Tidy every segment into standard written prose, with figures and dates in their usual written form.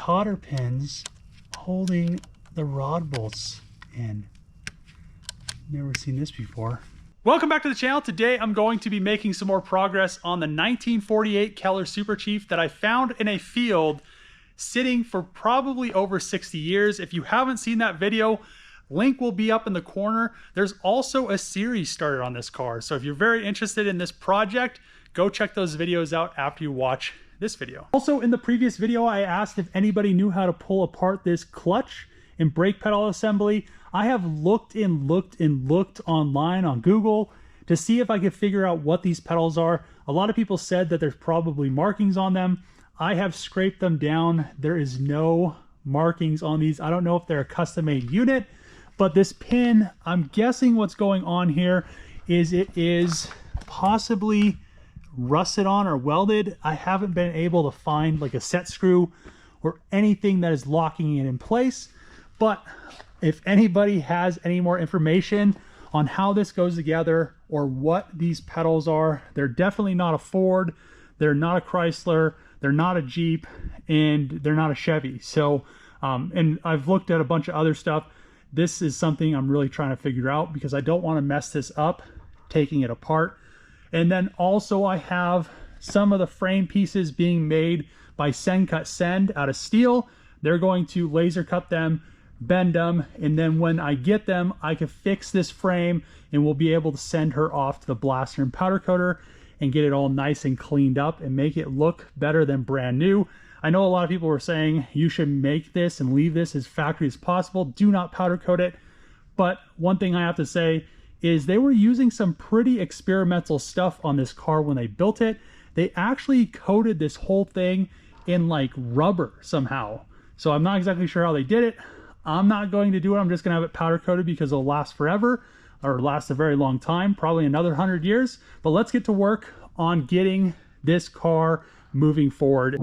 cotter pins holding the rod bolts in. Never seen this before. Welcome back to the channel. Today I'm going to be making some more progress on the 1948 Keller Super Chief that I found in a field sitting for probably over 60 years. If you haven't seen that video, link will be up in the corner. There's also a series started on this car. So if you're very interested in this project, go check those videos out after you watch this video. Also in the previous video, I asked if anybody knew how to pull apart this clutch and brake pedal assembly. I have looked online on Google to see if I could figure out what these pedals are. A lot of people said that there's probably markings on them. I have scraped them down. There is no markings on these. I don't know if they're a custom-made unit, but this pin, I'm guessing what's going on here is it is possibly rusted on or welded. I haven't been able to find like a set screw or anything that is locking it in place. But if anybody has any more information on how this goes together or what these pedals are, they're definitely not a Ford, they're not a Chrysler, they're not a Jeep, and they're not a Chevy. So, and I've looked at a bunch of other stuff. This is something I'm really trying to figure out because I don't want to mess this up taking it apart. And then also I have some of the frame pieces being made by Send Cut Send out of steel. They're going to laser cut them, bend them, and then when I get them, I can fix this frame and we'll be able to send her off to the blaster and powder coater and get it all nice and cleaned up and make it look better than brand new. I know a lot of people were saying you should make this and leave this as factory as possible. Do not powder coat it. But one thing I have to say is they were using some pretty experimental stuff on this car when they built it. They actually coated this whole thing in like rubber somehow. So I'm not exactly sure how they did it. I'm not going to do it. I'm just going to have it powder coated because it'll last forever or last a very long time, probably another 100 years. But let's get to work on getting this car moving forward.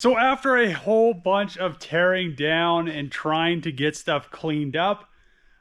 So after a whole bunch of tearing down and trying to get stuff cleaned up,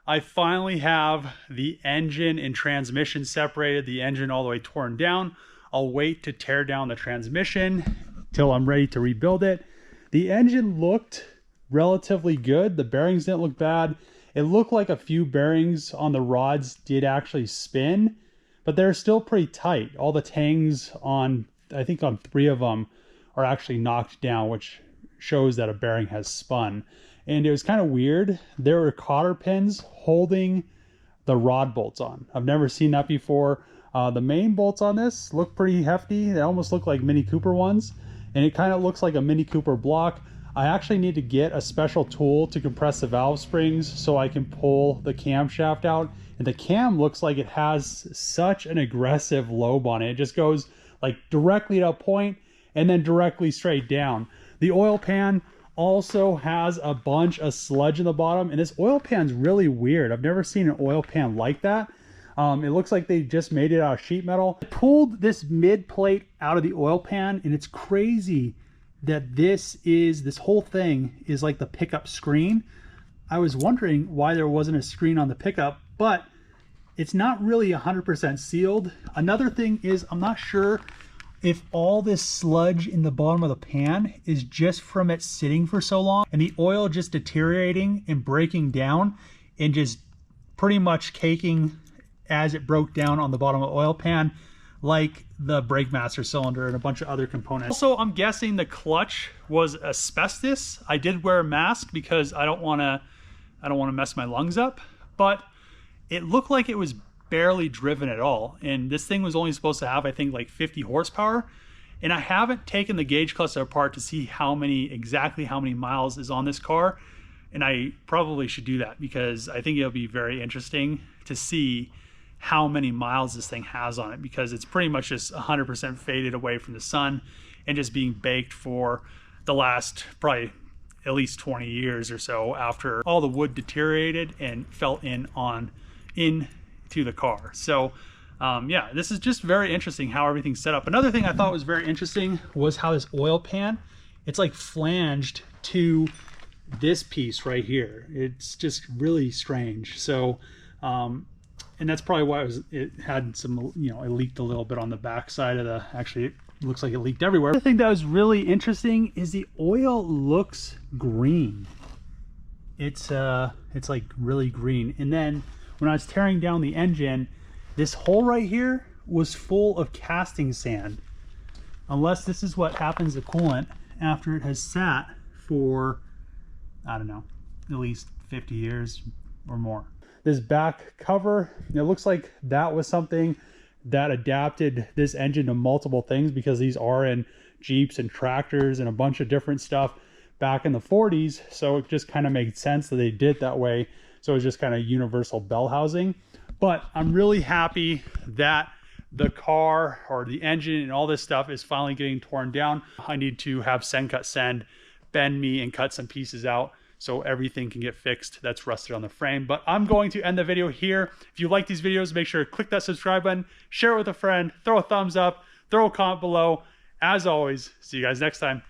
I finally have the engine and transmission separated, the engine all the way torn down. I'll wait to tear down the transmission till I'm ready to rebuild it. The engine looked relatively good. The bearings didn't look bad. It looked like a few bearings on the rods did actually spin, but they're still pretty tight. All the tangs on, I think on 3 of them, are actually knocked down, which shows that a bearing has spun. And it was kind of weird. There were cotter pins holding the rod bolts on. I've never seen that before. The main bolts on this look pretty hefty. They almost look like Mini Cooper ones. And it kind of looks like a Mini Cooper block. I actually need to get a special tool to compress the valve springs so I can pull the camshaft out. And the cam looks like it has such an aggressive lobe on it. It just goes like directly to a point and then directly straight down. The oil pan also has a bunch of sludge in the bottom, and this oil pan's really weird. I've never seen an oil pan like that. It looks like they just made it out of sheet metal. I pulled this mid plate out of the oil pan, and it's crazy that this whole thing is like the pickup screen. I was wondering why there wasn't a screen on the pickup, but it's not really 100% sealed. Another thing is, I'm not sure if all this sludge in the bottom of the pan is just from it sitting for so long and the oil just deteriorating and breaking down and just pretty much caking as it broke down on the bottom of the oil pan, like the brake master cylinder and a bunch of other components. Also, I'm guessing the clutch was asbestos. I did wear a mask because I don't want to mess my lungs up, but it looked like it was barely driven at all, and this thing was only supposed to have, I think, like 50 horsepower, and I haven't taken the gauge cluster apart to see exactly how many miles is on this car, and I probably should do that because I think it'll be very interesting to see how many miles this thing has on it, because it's pretty much just 100% faded away from the sun and just being baked for the last probably at least 20 years or so after all the wood deteriorated and fell into the car. So yeah, this is just very interesting how everything's set up. Another thing I thought was very interesting was how this oil pan, it's like flanged to this piece right here. It's just really strange. So and that's probably why it had some, you know, it leaked a little bit on the back side of the, actually it looks like it leaked everywhere. The thing that was really interesting is the oil looks green. It's like really green. And then when I was tearing down the engine, this hole right here was full of casting sand. Unless this is what happens to coolant after it has sat for, I don't know, at least 50 years or more. This back cover, it looks like that was something that adapted this engine to multiple things, because these are in Jeeps and tractors and a bunch of different stuff back in the 40s. So it just kind of made sense that they did that way. So it's just kind of universal bell housing. But I'm really happy that the car or the engine and all this stuff is finally getting torn down. I need to have Send Cut Send bend me and cut some pieces out so everything can get fixed that's rusted on the frame. But I'm going to end the video here. If you like these videos, make sure to click that subscribe button, share it with a friend, throw a thumbs up, throw a comment below. As always, see you guys next time.